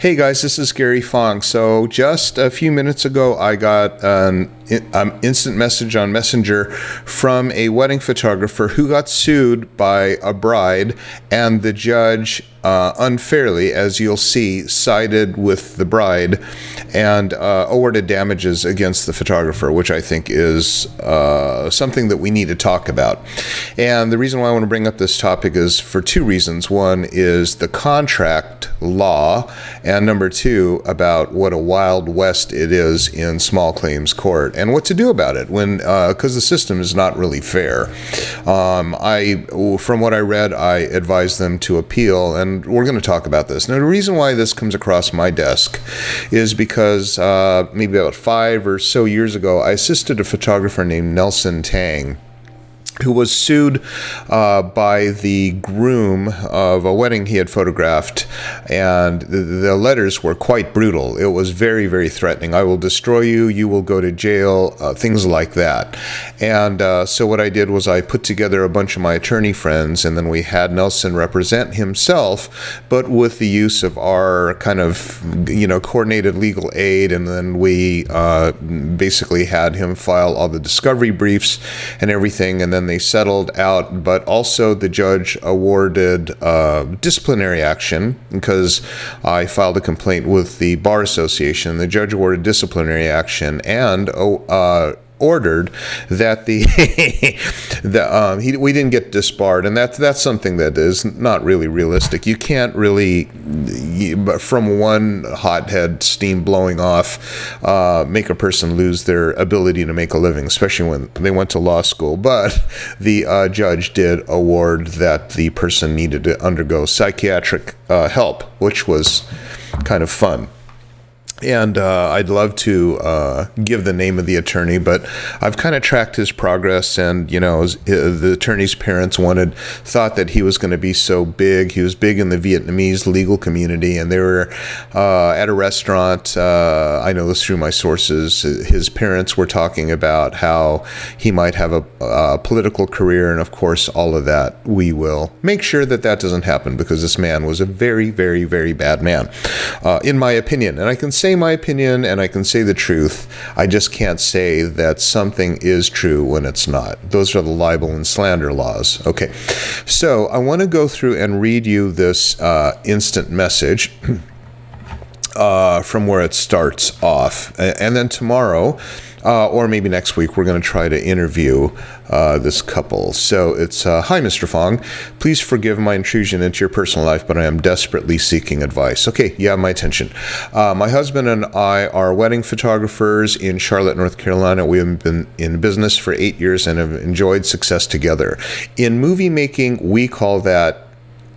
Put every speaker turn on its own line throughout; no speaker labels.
Hey guys, this is Gary Fong. So just a few minutes ago, I got an instant message on Messenger from a wedding photographer who got sued by a bride, and the judge unfairly, as you'll see, sided with the bride and awarded damages against the photographer, which I think is something that we need to talk about. And the reason why I want to bring up this topic is for two reasons. One is the contract law, and number two, about what a wild west it is in small claims court and what to do about it when because the system is not really fair. From what I read, I advised them to appeal, and we're going to talk about this. Now, the reason why this comes across my desk is because maybe about 5 or so years ago, I assisted a photographer named Nelson Tang, who was sued by the groom of a wedding he had photographed, and the letters were quite brutal. It was very, very threatening. I will destroy you, you will go to jail, things like that. And so what I did was I put together a bunch of my attorney friends, and then we had Nelson represent himself, but with the use of our kind of, coordinated legal aid, and then we basically had him file all the discovery briefs and everything, and then they settled out, but also the judge awarded disciplinary action because I filed a complaint with the Bar Association. The judge awarded disciplinary action and ordered that we didn't get disbarred, and that's something that is not really realistic. You can't really, from one hothead steam blowing off, make a person lose their ability to make a living, especially when they went to law school. But the judge did award that the person needed to undergo psychiatric help, which was kind of fun. And I'd love to give the name of the attorney, but I've kind of tracked his progress, and, the attorney's parents thought that he was going to be so big. He was big in the Vietnamese legal community, and they were at a restaurant. I know this through my sources. His parents were talking about how he might have a political career, and of course, all of that. We will make sure that doesn't happen, because this man was a very, very, very bad man, in my opinion. And I can say my opinion, and I can say the truth. I just can't say that something is true when it's not. Those are the libel and slander laws. Okay, so I want to go through and read you this instant message from where it starts off, and then tomorrow, or maybe next week, we're going to try to interview this couple. So it's, hi, Mr. Fong. Please forgive my intrusion into your personal life, but I am desperately seeking advice. Okay, you have my attention. My husband and I are wedding photographers in Charlotte, North Carolina. We have been in business for 8 years and have enjoyed success together. In movie making, we call that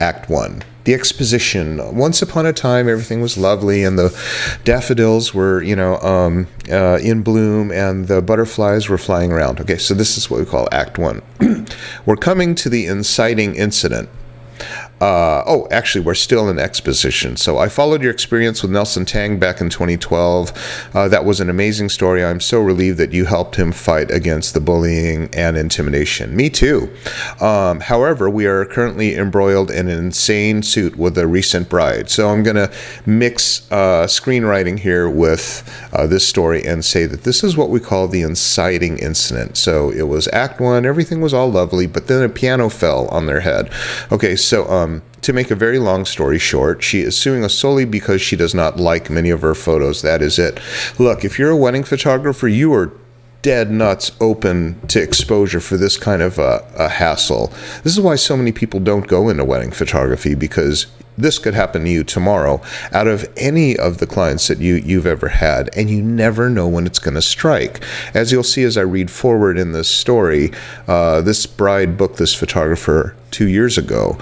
Act 1. The exposition. Once upon a time, everything was lovely, and the daffodils were, in bloom, and the butterflies were flying around. Okay, so this is what we call Act 1. We're coming to the inciting incident. Actually, we're still in exposition. So I followed your experience with Nelson Tang back in 2012. That was an amazing story. I'm so relieved that you helped him fight against the bullying and intimidation. Me too. However, we are currently embroiled in an insane suit with a recent bride. So I'm going to mix screenwriting here with this story and say that this is what we call the inciting incident. So it was Act 1. Everything was all lovely, but then a piano fell on their head. Okay, so to make a very long story short, she is suing us solely because she does not like many of her photos. That is it. Look, if you're a wedding photographer, you are dead nuts open to exposure for this kind of a hassle. This is why so many people don't go into wedding photography, because this could happen to you tomorrow out of any of the clients that you've ever had, and you never know when it's going to strike. As you'll see as I read forward in this story, this bride booked this photographer 2 years ago.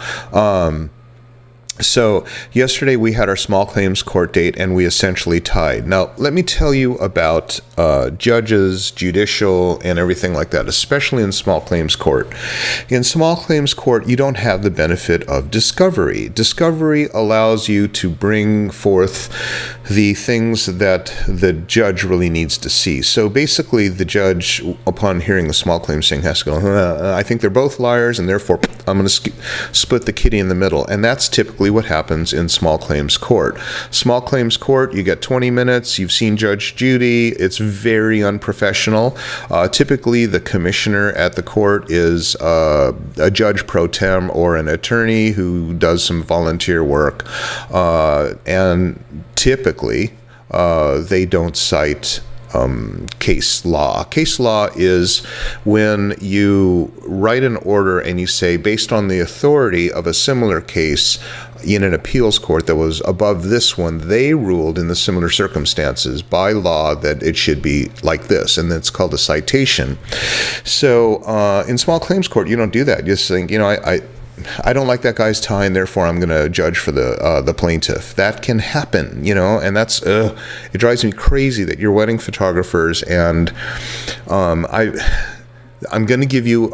So yesterday we had our small claims court date, and we essentially tied. Now, let me tell you about judges, judicial, and everything like that, especially in small claims court. In small claims court, you don't have the benefit of discovery. Discovery allows you to bring forth the things that the judge really needs to see. So basically, the judge, upon hearing the small claims thing, has to go, I think they're both liars, and therefore I'm going to split the kitty in the middle. And that's typically typically what happens in small claims court. Small claims court, you get 20 minutes, you've seen Judge Judy, it's very unprofessional. Typically, the commissioner at the court is a judge pro tem or an attorney who does some volunteer work, and typically they don't cite case law. Case law is when you write an order and you say, based on the authority of a similar case in an appeals court that was above this one, they ruled in the similar circumstances by law that it should be like this, and it's called a citation. So in small claims court, you don't do that. You just think, I don't like that guy's tie, and therefore I'm going to judge for the plaintiff. That can happen, and that's it drives me crazy that you're wedding photographers, and I'm going to give you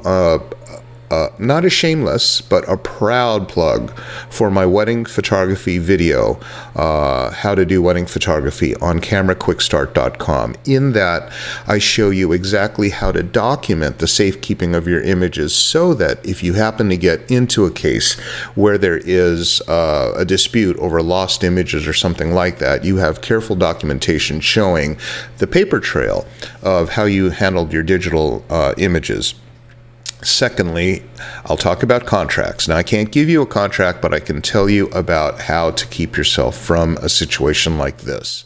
not a shameless, but a proud plug for my wedding photography video, how to do wedding photography on cameraquickstart.com. In that, I show you exactly how to document the safekeeping of your images so that if you happen to get into a case where there is a dispute over lost images or something like that, you have careful documentation showing the paper trail of how you handled your digital images. Secondly, I'll talk about contracts. Now, I can't give you a contract, but I can tell you about how to keep yourself from a situation like this.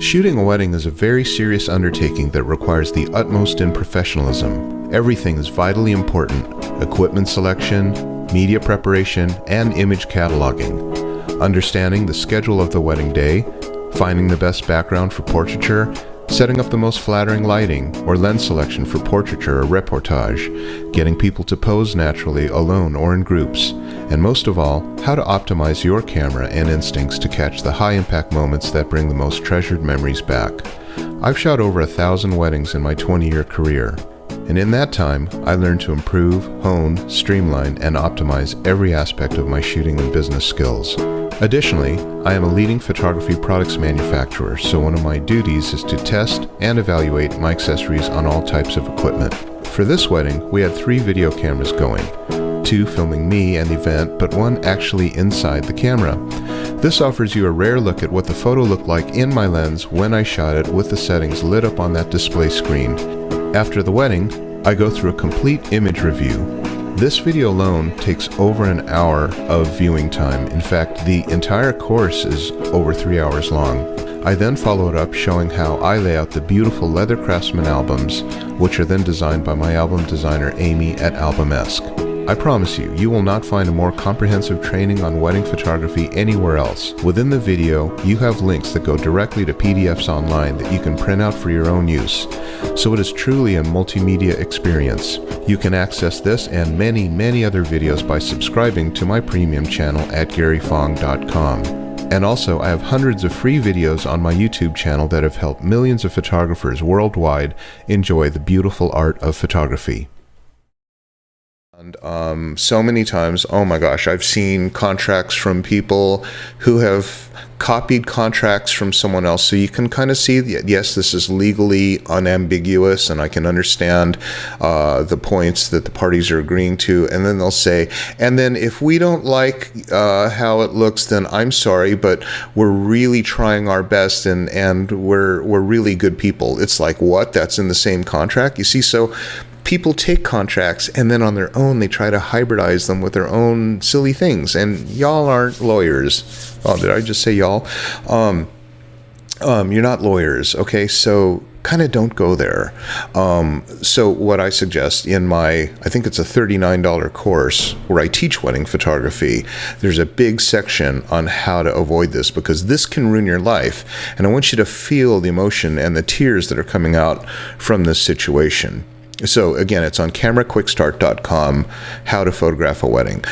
Shooting a wedding is a very serious undertaking that requires the utmost in professionalism. Everything is vitally important: equipment selection, media preparation, and image cataloging. Understanding the schedule of the wedding day, finding the best background for portraiture, setting up the most flattering lighting or lens selection for portraiture or reportage, getting people to pose naturally alone or in groups, and most of all, how to optimize your camera and instincts to catch the high-impact moments that bring the most treasured memories back. I've shot over 1,000 weddings in my 20-year career, and in that time, I learned to improve, hone, streamline, and optimize every aspect of my shooting and business skills. Additionally, I am a leading photography products manufacturer, so one of my duties is to test and evaluate my accessories on all types of equipment. For this wedding, we had 3 video cameras going, 2 filming me and the event, but 1 actually inside the camera. This offers you a rare look at what the photo looked like in my lens when I shot it with the settings lit up on that display screen. After the wedding, I go through a complete image review. This video alone takes over an hour of viewing time. In fact, the entire course is over 3 hours long. I then follow it up showing how I lay out the beautiful leather craftsman albums, which are then designed by my album designer Amy at Albumesque. I promise you, you will not find a more comprehensive training on wedding photography anywhere else. Within the video, you have links that go directly to PDFs online that you can print out for your own use. So it is truly a multimedia experience. You can access this and many, many other videos by subscribing to my premium channel at garyfong.com. And also, I have hundreds of free videos on my YouTube channel that have helped millions of photographers worldwide enjoy the beautiful art of photography. And so many times, oh my gosh, I've seen contracts from people who have copied contracts from someone else. So you can kind of see that, yes, this is legally unambiguous, and I can understand the points that the parties are agreeing to. And then they'll say, and then if we don't like how it looks, then I'm sorry, but we're really trying our best, and we're really good people. It's like, what? That's in the same contract? You see, so people take contracts and then on their own they try to hybridize them with their own silly things. And y'all aren't lawyers. Oh, did I just say y'all? You're not lawyers, okay? So kind of don't go there. So what I suggest in my, I think it's a $39 course where I teach wedding photography, there's a big section on how to avoid this, because this can ruin your life. And I want you to feel the emotion and the tears that are coming out from this situation. So again, it's on cameraquickstart.com, how to photograph a wedding.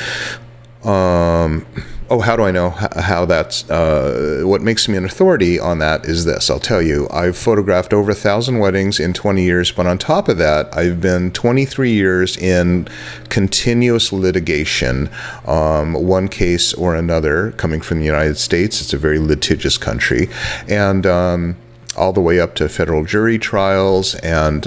How do I know how that's, what makes me an authority on that is this. I'll tell you, I've photographed over 1,000 weddings in 20 years, but on top of that, I've been 23 years in continuous litigation, one case or another, coming from the United States. It's a very litigious country. And all the way up to federal jury trials, and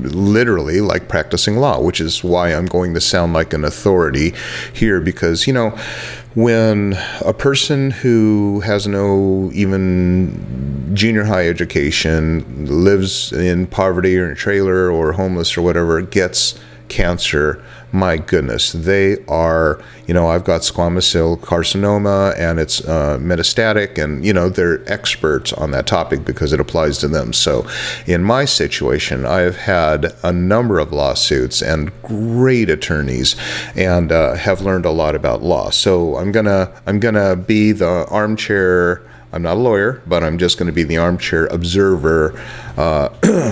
literally like practicing law, which is why I'm going to sound like an authority here, because, when a person who has no even junior high education, lives in poverty or in a trailer or homeless or whatever, gets cancer, my goodness, they are, I've got squamous cell carcinoma, and it's metastatic, and, they're experts on that topic because it applies to them. So in my situation, I've had a number of lawsuits and great attorneys, and have learned a lot about law. So I'm gonna be the armchair. I'm not a lawyer, but I'm just going to be the armchair observer,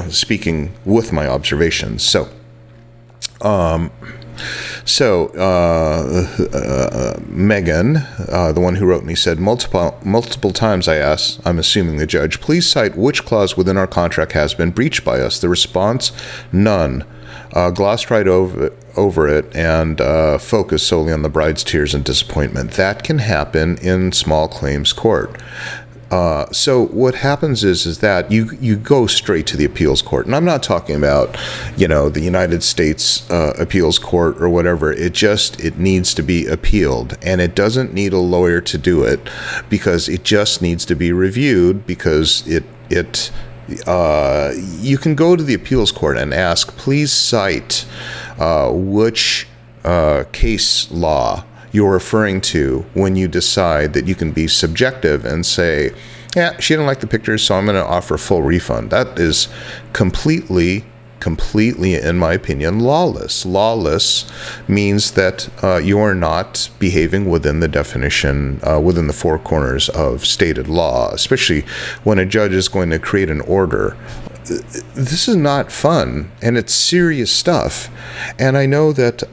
speaking with my observations. Megan, the one who wrote me, said, multiple times I asked, I'm assuming the judge, please cite which clause within our contract has been breached by us. The response, none. Glossed right over it and focused solely on the bride's tears and disappointment. That can happen in small claims court. So what happens is that you go straight to the appeals court, and I'm not talking about, the United States appeals court or whatever. It needs to be appealed, and it doesn't need a lawyer to do it, because it just needs to be reviewed, because you can go to the appeals court and ask, please cite which case law you're referring to when you decide that you can be subjective and say, yeah, she didn't like the pictures, so I'm going to offer a full refund. That is completely, in my opinion, lawless. Lawless means that you're not behaving within the definition, within the four corners of stated law, especially when a judge is going to create an order. This is not fun, and it's serious stuff. And I know that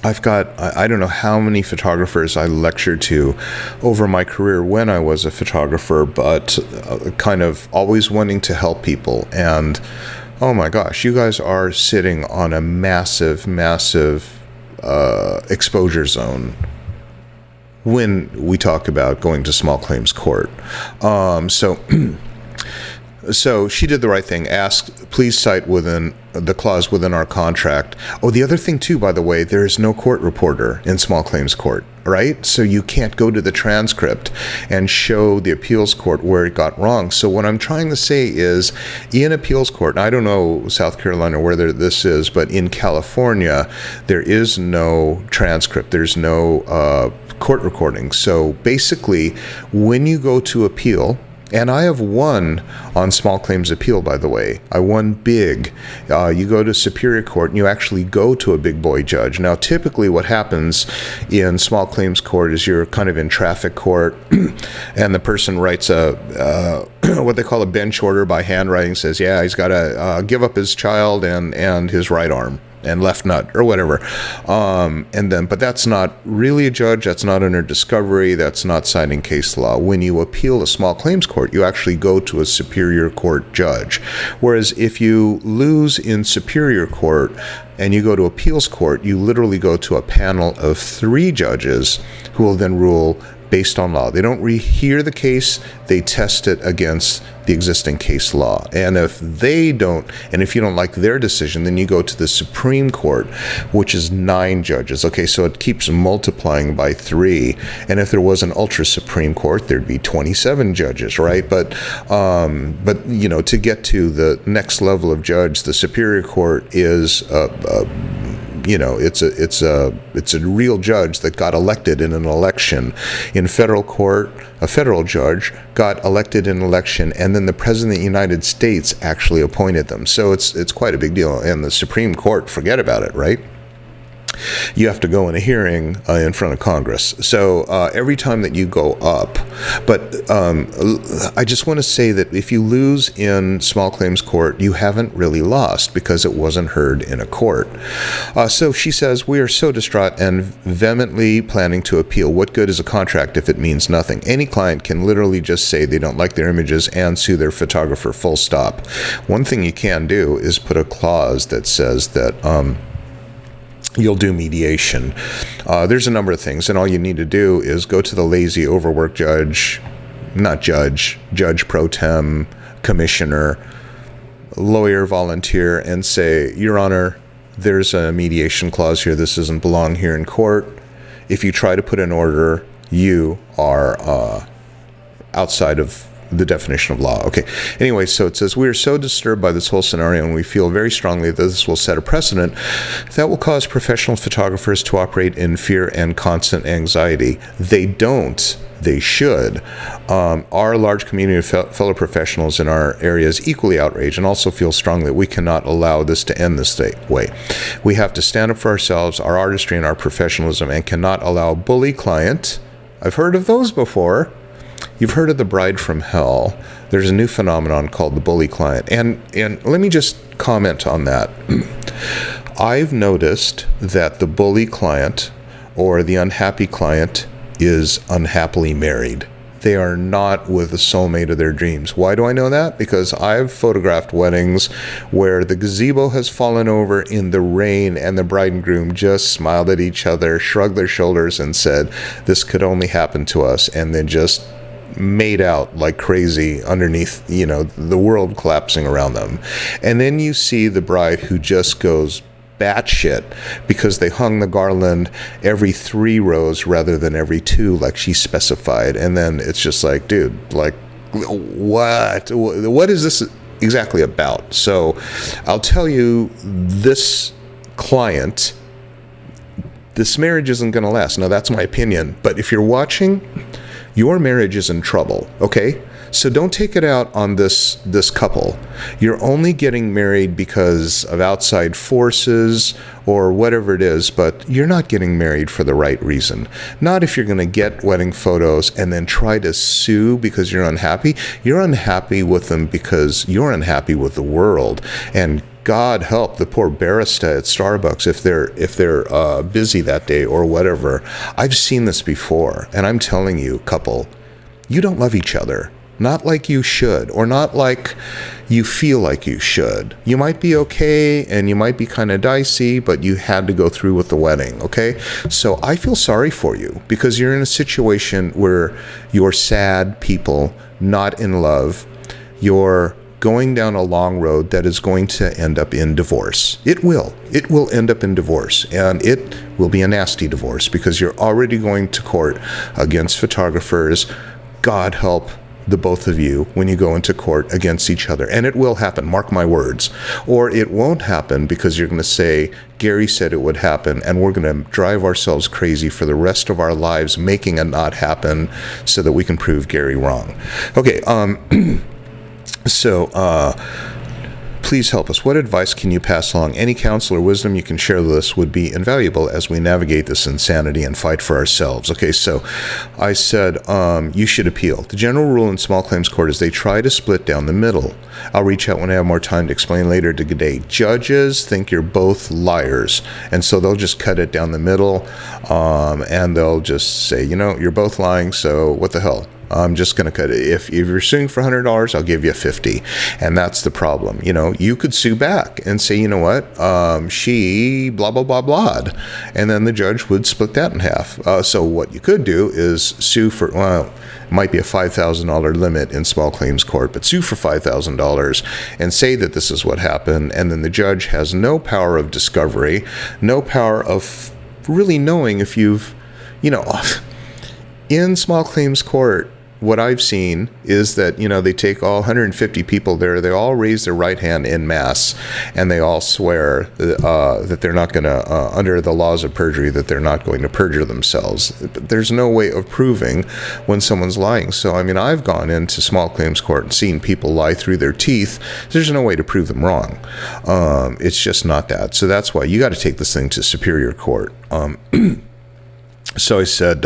I've got, I don't know how many photographers I lectured to over my career when I was a photographer, but kind of always wanting to help people. And oh my gosh, you guys are sitting on a massive exposure zone when we talk about going to small claims court. So she did the right thing. Asked, please cite within the clause within our contract. Oh, the other thing too, by the way, there is no court reporter in small claims court, right? So you can't go to the transcript and show the appeals court where it got wrong. So what I'm trying to say is, in appeals court, and I don't know South Carolina whether this is, but in California, there is no transcript. There's no court recording. So basically, when you go to appeal, and I have won on small claims appeal, by the way. I won big. You go to Superior Court and you actually go to a big boy judge. Now, typically what happens in small claims court is you're kind of in traffic court and the person writes what they call a bench order by handwriting, says, yeah, he's got to give up his child and his right arm and left nut or whatever. But that's not really a judge. That's not under discovery. That's not citing case law. When you appeal a small claims court, you actually go to a superior court judge. Whereas if you lose in superior court and you go to appeals court, you literally go to a panel of 3 judges who will then rule based on law. They don't rehear the case, they test it against the existing case law. And if you don't like their decision, then you go to the Supreme Court, which is 9 judges. Okay, so it keeps multiplying by 3. And if there was an ultra Supreme Court, there'd be 27 judges, right? But to get to the next level of judge, the Superior Court is it's a real judge that got elected in an election. In federal court, a federal judge got elected in an election, and then the President of the United States actually appointed them. So it's quite a big deal. And the Supreme Court, forget about it, right? You have to go in a hearing in front of Congress. So every time that you go up, but I just want to say that if you lose in small claims court, you haven't really lost because it wasn't heard in a court. So she says, we are so distraught and vehemently planning to appeal. What good is a contract if it means nothing? Any client can literally just say they don't like their images and sue their photographer, full stop. One thing you can do is put a clause that says that you'll do mediation. There's a number of things, and all you need to do is go to the lazy, overworked judge, not judge, judge pro tem, commissioner, lawyer, volunteer, and say, Your Honor, there's a mediation clause here. This doesn't belong here in court. If you try to put an order, you are outside of the definition of law. Okay. Anyway, so it says, we are so disturbed by this whole scenario, and we feel very strongly that this will set a precedent that will cause professional photographers to operate in fear and constant anxiety. They don't. They should. Our large community of fellow professionals in our area is equally outraged and also feel strongly that we cannot allow this to end this way. We have to stand up for ourselves, our artistry, and our professionalism, and cannot allow a bully client. I've heard of those before. You've heard of the bride from hell. There's a new phenomenon called the bully client. And let me just comment on that. I've noticed that the bully client or the unhappy client is unhappily married. They are not with the soulmate of their dreams. Why do I know that? Because I've photographed weddings where the gazebo has fallen over in the rain and the bride and groom just smiled at each other, shrugged their shoulders, and said, this could only happen to us, and then just made out like crazy underneath, the world collapsing around them. And then you see the bride who just goes batshit because they hung the garland every 3 rows rather than every 2 like she specified. And then it's just like, dude, like, what is this exactly about? So I'll tell you, this client, this marriage isn't going to last. Now, that's my opinion. But if you're watching, your marriage is in trouble, okay? So don't take it out on this couple. You're only getting married because of outside forces or whatever it is, but you're not getting married for the right reason. Not if you're going to get wedding photos and then try to sue because you're unhappy. You're unhappy with them because you're unhappy with the world. And God help the poor barista at Starbucks if they're busy that day or whatever. I've seen this before, and I'm telling you, couple, you don't love each other. Not like you should, or not like you feel like you should. You might be okay, and you might be kind of dicey, but you had to go through with the wedding, okay? So I feel sorry for you, because you're in a situation where you're sad people, not in love. You're going down a long road that is going to end up in divorce. It will. It will end up in divorce, and it will be a nasty divorce, because you're already going to court against photographers. God help the both of you when you go into court against each other. And it will happen, mark my words. Or it won't happen because you're going to say, Gary said it would happen, and we're going to drive ourselves crazy for the rest of our lives making it not happen so that we can prove Gary wrong. Okay, so please help us. What advice can you pass along? Any counsel or wisdom you can share with us would be invaluable as we navigate this insanity and fight for ourselves. Okay, so I said you should appeal. The general rule in small claims court is they try to split down the middle. I'll reach out when I have more time to explain later today. Judges think you're both liars, and so they'll just cut it down the middle, and they'll just say, you're both lying, so what the hell? I'm just going to cut it. If you're suing for $100, I'll give you $50. And that's the problem. You could sue back and say, you know what, she blah, blah, blah, blah. And then the judge would split that in half. So what you could do is sue for, it might be a $5,000 limit in small claims court, but sue for $5,000 and say that this is what happened. And then the judge has no power of discovery, no power of really knowing if you've, in small claims court, what I've seen is that, they take all 150 people there, they all raise their right hand en masse, and they all swear that they're not going to, under the laws of perjury, that they're not going to perjure themselves. But there's no way of proving when someone's lying. So, I've gone into small claims court and seen people lie through their teeth. There's no way to prove them wrong. It's just not that. So that's why you got to take this thing to superior court. So I said,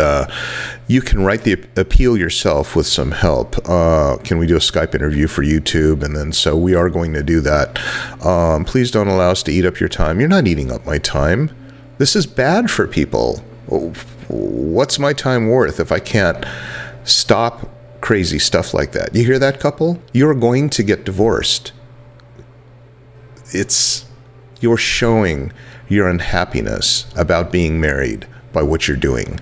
you can write the appeal yourself with some help. Can we do a Skype interview for YouTube? And then, so we are going to do that. Please don't allow us to eat up your time. You're not eating up my time. This is bad for people. What's my time worth if I can't stop crazy stuff like that? You hear that, couple? You're going to get divorced. You're showing your unhappiness about being married by what you're doing.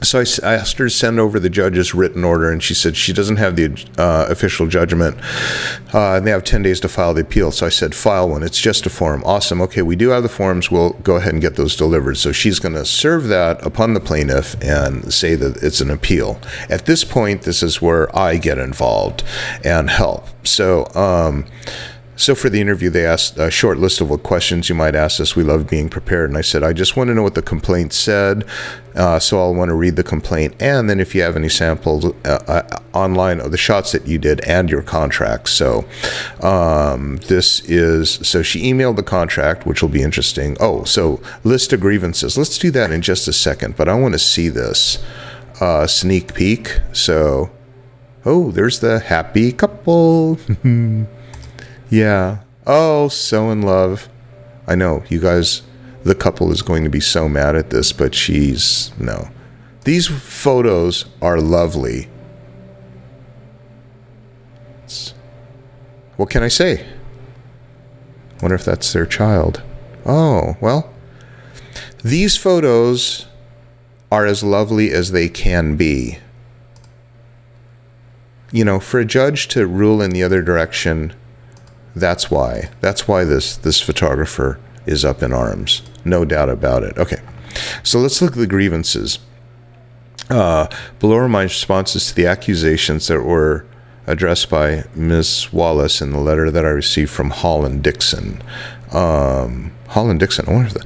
So I asked her to send over the judge's written order, and she said she doesn't have the official judgment. And they have 10 days to file the appeal. So I said, file one. It's just a form. Awesome. Okay, we do have the forms. We'll go ahead and get those delivered. So she's going to serve that upon the plaintiff and say that it's an appeal. At this point, this is where I get involved and help. So for the interview, they asked a short list of what questions you might ask us. We love being prepared. And I said, I just want to know what the complaint said. So I'll want to read the complaint. And then if you have any samples online of the shots that you did and your contract. So so she emailed the contract, which will be interesting. Oh, so list of grievances. Let's do that in just a second. But I want to see this sneak peek. So, there's the happy couple. Yeah. Oh, so in love. I know, you guys, the couple is going to be so mad at this, but no. These photos are lovely. What can I say? Wonder if that's their child. Oh, well, these photos are as lovely as they can be. You know, for a judge to rule in the other direction, that's why this photographer is up in arms. No doubt about it. Okay, so let's look at the grievances. Below are my responses to the accusations that were addressed by Ms. Wallace in the letter that I received from Holland Dixon. Holland Dixon, I wonder if the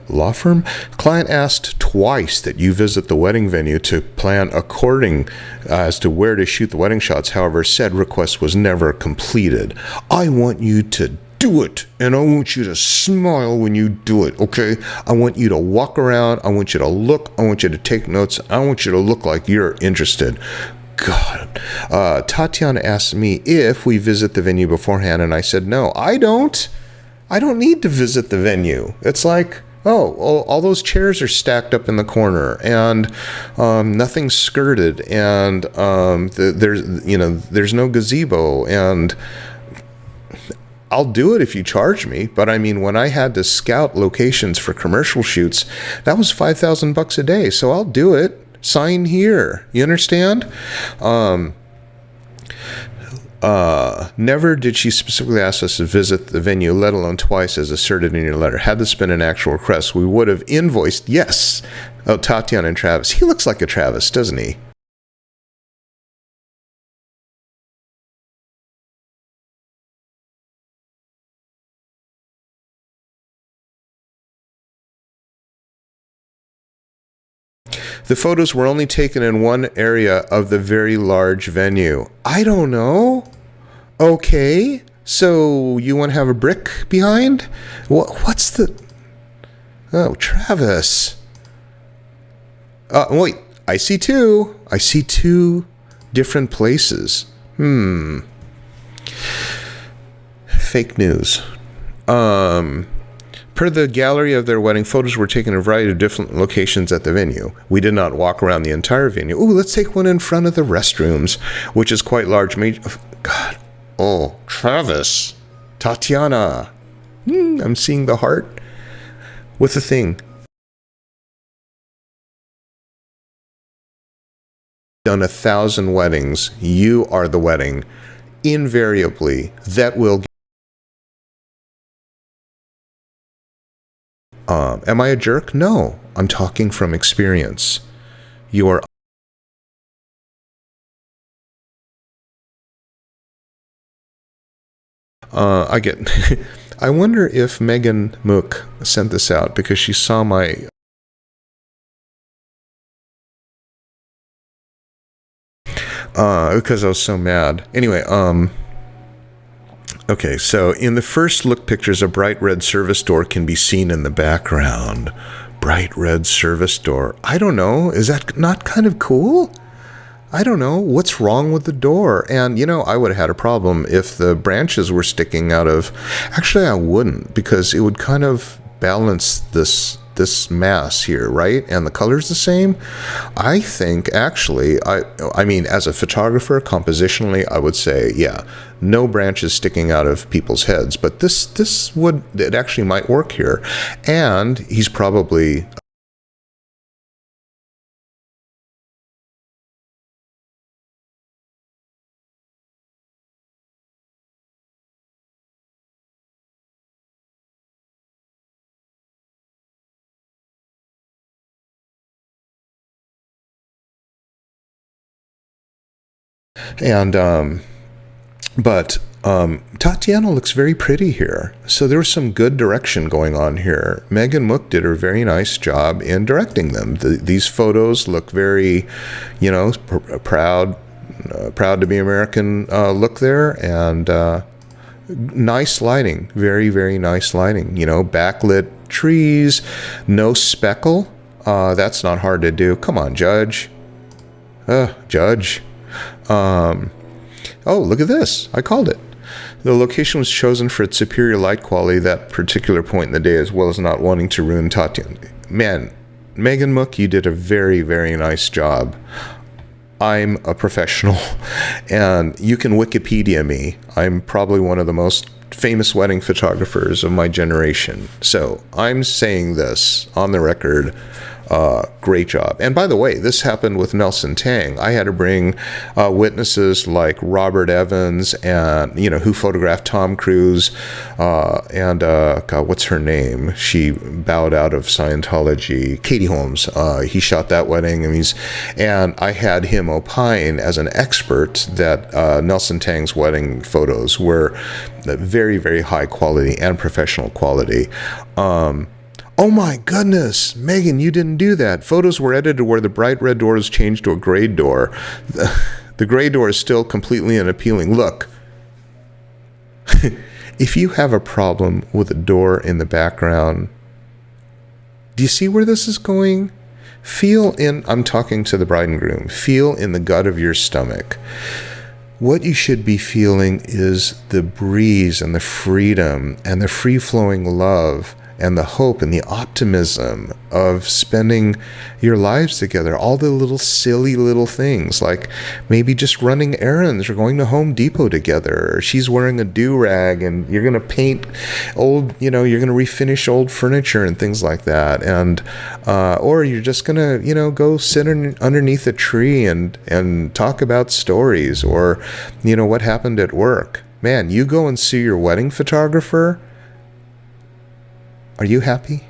law firm? Client asked twice that you visit the wedding venue to plan according as to where to shoot the wedding shots. However, said request was never completed. I want you to do it, and I want you to smile when you do it, okay? I want you to walk around. I want you to look. I want you to take notes. I want you to look like you're interested. God. Tatiana asked me if we visit the venue beforehand, and I said, no, I don't. I don't need to visit the venue. It's like, all those chairs are stacked up in the corner, and nothing's skirted, and there's no gazebo, and I'll do it if you charge me. But I mean, when I had to scout locations for commercial shoots, that was $5,000 a day. So I'll do it. Sign here. You understand? Never did she specifically ask us to visit the venue, let alone twice as asserted in your letter. Had this been an actual request, we would have invoiced. Yes. Oh, Tatiana and Travis. He looks like a Travis, doesn't he? The photos were only taken in one area of the very large venue. I don't know. Okay. So you want to have a brick behind? What's the... Oh, Travis. Wait. I see two. I see two different places. Fake news. Per the gallery of their wedding, photos were taken in a variety of different locations at the venue. We did not walk around the entire venue. Ooh, let's take one in front of the restrooms, which is quite large. God. Oh, Travis. Tatiana. I'm seeing the heart with the thing. Done 1,000 weddings. You are the wedding. Invariably, that will... Am I a jerk? No. I'm talking from experience. You are... I wonder if Megan Mook sent this out because she saw my... because I was so mad. Anyway, okay, so in the first look pictures, a bright red service door can be seen in the background. Bright red service door. I don't know. Is that not kind of cool? I don't know. What's wrong with the door? And, I would have had a problem if the branches were sticking out of... Actually, I wouldn't, because it would kind of balance this mass here, right? And the color's the same. I think, actually, I mean, as a photographer, compositionally, I would say, yeah, no branches sticking out of people's heads. But it actually might work here. And he's probably And but Tatiana looks very pretty here. So there was some good direction going on here. Megan Mook did a very nice job in directing them. These photos look very, proud, proud to be American look there, and nice lighting, very, very nice lighting. Backlit trees, no speckle. That's not hard to do. Come on, Judge. Judge. Oh, look at this. I called it. The location was chosen for its superior light quality that particular point in the day, as well as not wanting to ruin Tatiana. Man, Megan Mook, you did a very, very nice job. I'm a professional, and you can Wikipedia me. I'm probably one of the most famous wedding photographers of my generation. So I'm saying this on the record. Great job. And by the way, this happened with Nelson Tang. I had to bring witnesses like Robert Evans, and who photographed Tom Cruise, and God, what's her name? She bowed out of Scientology. Katie Holmes. He shot that wedding, and I had him opine as an expert that Nelson Tang's wedding photos were very, very high quality and professional quality. Oh my goodness, Megan, you didn't do that. Photos were edited where the bright red door was changed to a gray door. The gray door is still completely unappealing. Look, if you have a problem with a door in the background, do you see where this is going? I'm talking to the bride and groom, feel in the gut of your stomach. What you should be feeling is the breeze and the freedom and the free-flowing love and the hope and the optimism of spending your lives together. All the little silly little things, like maybe just running errands or going to Home Depot together. Or she's wearing a do-rag and you're going to paint old, you're going to refinish old furniture and things like that. And, or you're just going to, go sit underneath a tree and talk about stories or, what happened at work. Man, you go and see your wedding photographer. Are you happy?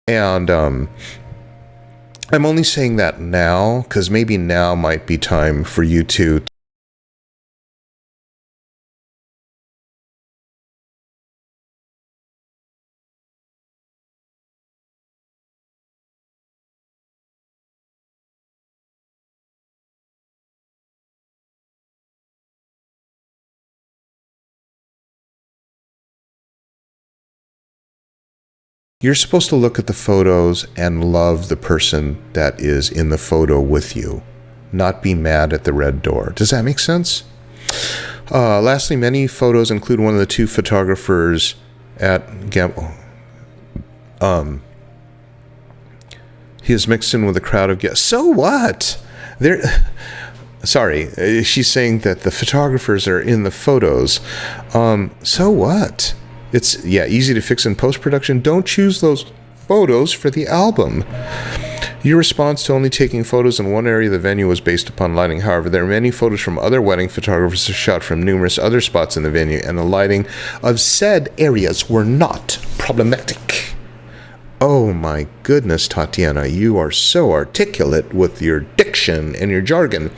And I'm only saying that now because maybe now might be time for you to. You're supposed to look at the photos and love the person that is in the photo with you, not be mad at the red door. Does that make sense? Lastly, many photos include one of the two photographers at he is mixed in with a crowd of guests. So what? Sorry, she's saying that the photographers are in the photos. So what? It's, easy to fix in post-production. Don't choose those photos for the album. Your response to only taking photos in one area of the venue was based upon lighting. However, there are many photos from other wedding photographers shot from numerous other spots in the venue, and the lighting of said areas were not problematic. Oh my goodness, Tatiana, you are so articulate with your diction and your jargon.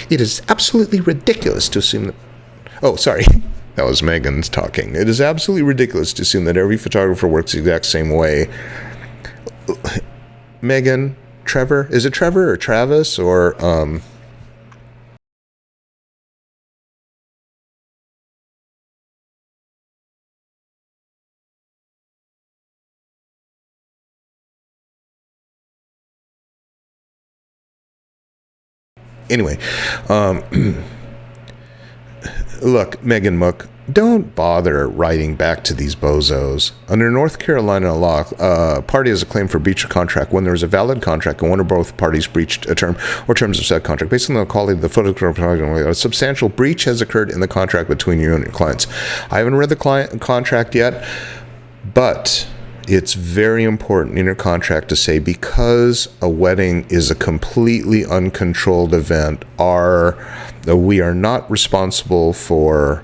It is absolutely ridiculous to assume that... Oh, sorry. That was Megan's talking. It is absolutely ridiculous to assume that every photographer works the exact same way. Megan, Trevor, is it Trevor or Travis or anyway, look, Megan Mook, don't bother writing back to these bozos. Under North Carolina law, a party has a claim for breach of contract when there is a valid contract and one or both parties breached a term or terms of said contract. Based on the quality of the photograph, a substantial breach has occurred in the contract between you and your clients. I haven't read the contract yet, but it's very important in your contract to say, because a wedding is a completely uncontrolled event, we are not responsible for...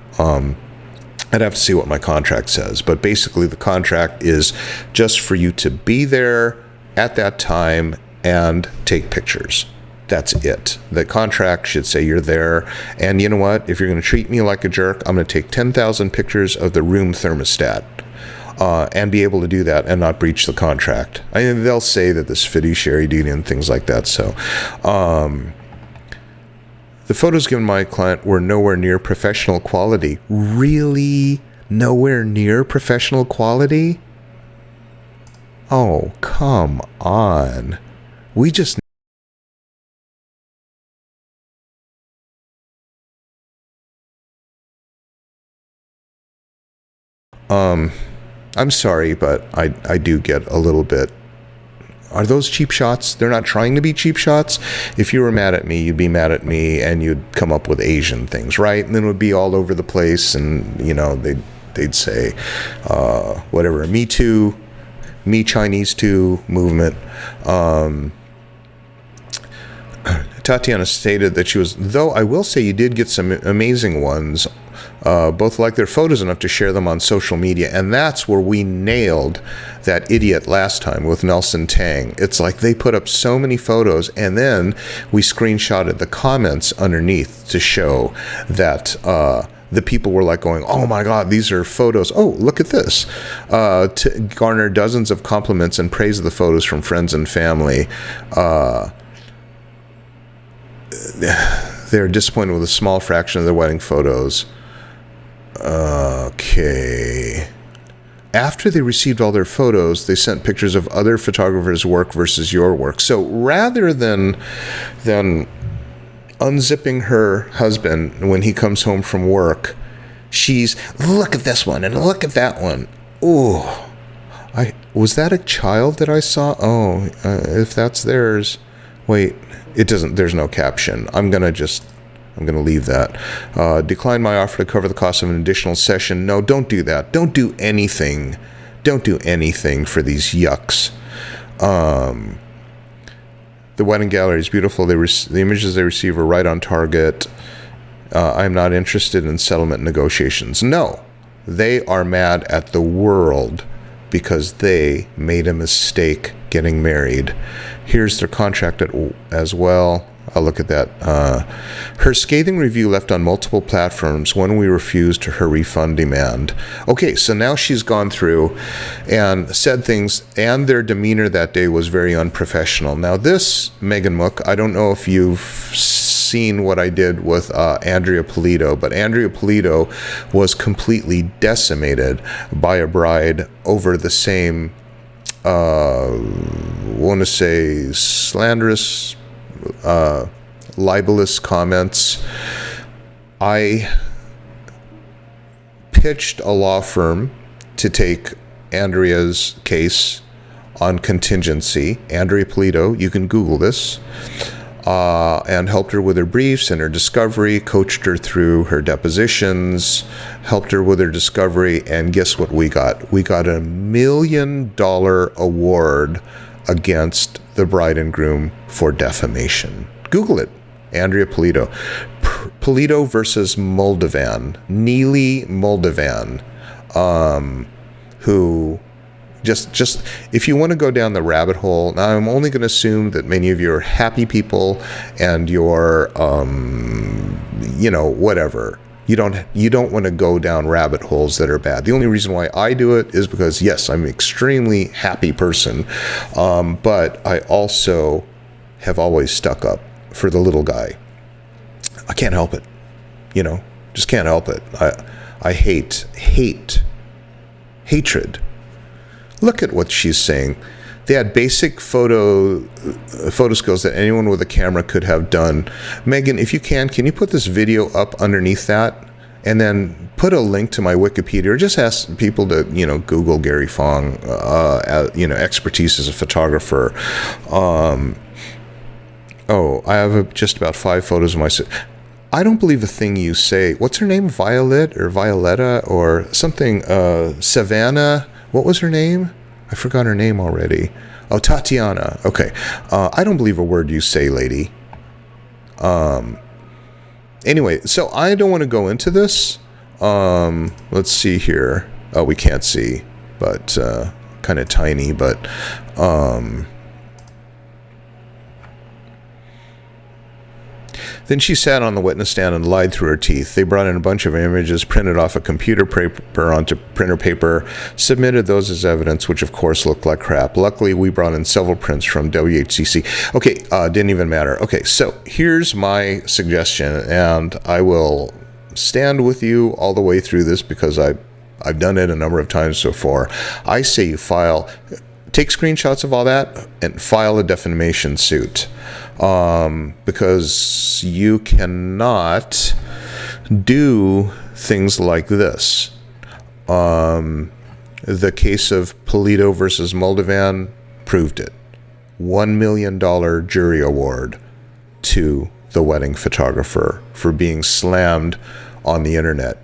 I'd have to see what my contract says, but basically the contract is just for you to be there at that time and take pictures. That's it. The contract should say you're there, and you know what? If you're going to treat me like a jerk, I'm going to take 10,000 pictures of the room thermostat and be able to do that and not breach the contract. I mean, they'll say that this fiduciary duty and things like that, so... The photos given my client were nowhere near professional quality. Really? Nowhere near professional quality? Oh, come on. We just... I'm sorry, but I do get a little bit... Are those cheap shots? They're not trying to be cheap shots. If you were mad at me, you'd be mad at me, and you'd come up with Asian things, right? And then it would be all over the place, and you know they'd say whatever, Me Too, Me Chinese Too movement. Tatiana stated that she was, though I will say you did get some amazing ones. Both like their photos enough to share them on social media, and that's where we nailed that idiot last time with Nelson Tang. It's like they put up so many photos, and then we screenshotted the comments underneath to show that the people were like going, oh my God, these are photos. Oh, look at this. To garner dozens of compliments and praise of the photos from friends and family. They're disappointed with a small fraction of their wedding photos. Okay. After they received all their photos, they sent pictures of other photographers' work versus your work. So rather than unzipping her husband when he comes home from work, she's, look at this one and look at that one. Ooh. Was that a child that I saw? Oh, if that's theirs. Wait, it doesn't, there's no caption. I'm going to leave that. Decline my offer to cover the cost of an additional session. No, don't do that. Don't do anything. Don't do anything for these yucks. The wedding gallery is beautiful. The images they receive are right on target. I'm not interested in settlement negotiations. No, they are mad at the world because they made a mistake getting married. Here's their contract as well. I'll look at that. Her scathing review left on multiple platforms when we refused her refund demand. Okay, so now she's gone through and said things, and their demeanor that day was very unprofessional. Now this, Megan Mook, I don't know if you've seen what I did with Andrea Polito, but Andrea Polito was completely decimated by a bride over the same, want to say, slanderous, libelous comments. I pitched a law firm to take Andrea's case on contingency. Andrea Polito, you can Google this, and helped her with her briefs and her discovery, coached her through her depositions, helped her with her discovery, and guess what we got? We got $1 million award against the bride and groom for defamation. Google it. Andrea Polito. Polito versus Moldovan. Neely Moldovan. Who just if you want to go down the rabbit hole, now I'm only going to assume that many of you are happy people and you're whatever. You don't want to go down rabbit holes that are bad. The only reason why I do it is because, yes, I'm an extremely happy person, but I also have always stuck up for the little guy. I can't help it. Just can't help it. I hate hatred. Look at what she's saying. They had basic photo skills that anyone with a camera could have done. Megan, if you can you put this video up underneath that? and then put a link to my Wikipedia, or just ask people to, Google Gary Fong, expertise as a photographer. I have just about 5 photos of myself. I don't believe a thing you say. What's her name? Violet or Violetta or something? Savannah? What was her name? I forgot her name already. Oh, Tatiana. Okay. I don't believe a word you say, lady. Anyway, so I don't want to go into this. Let's see here. Oh, we can't see, but kind of tiny, but then she sat on the witness stand and lied through her teeth. They brought in a bunch of images, printed off a computer paper onto printer paper, submitted those as evidence, which of course looked like crap. Luckily, we brought in several prints from WHCC. Okay, didn't even matter. Okay, so here's my suggestion, and I will stand with you all the way through this because I've done it a number of times so far. I say you take screenshots of all that and file a defamation suit. Because you cannot do things like this. The case of Polito versus Moldovan proved it. $1 million jury award to the wedding photographer for being slammed on the internet.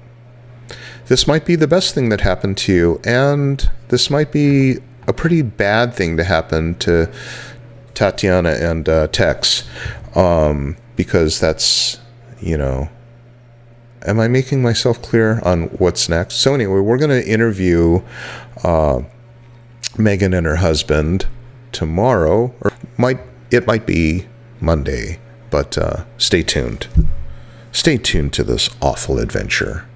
This might be the best thing that happened to you, and this might be a pretty bad thing to happen to Tatiana and Tex, because that's, am I making myself clear on what's next? So anyway, we're going to interview Megan and her husband tomorrow, or it might be Monday, but stay tuned. Stay tuned to this awful adventure.